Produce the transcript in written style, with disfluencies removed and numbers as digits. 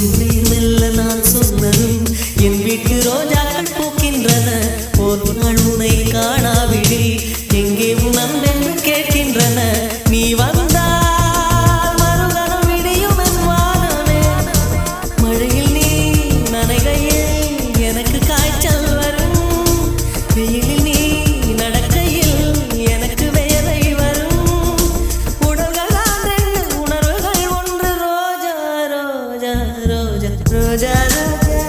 உன்னை மெல்ல நான் சொன்னதும் என் வீட்டு ரோஜாக்கள் பூக்கின்றன. ஒரு நாள் உன்னை காணாவிடில் எங்கே உன் அன்பென்று கேட்கின்றன. நீ வந்தால் மறுகணம் விடியும் என் வானமே. மழையில் நீ நனைகையில் எனக்கு காய்ச்சல் வரும். வெயிலில் நீ நடக்கையில் எனக்கு வேலை வரும். உடல்கள் ரெண்டு உணர்வுகள் ஒன்று. ரோஜா ரோஜா ரோஜா ரோஜா ரோஜா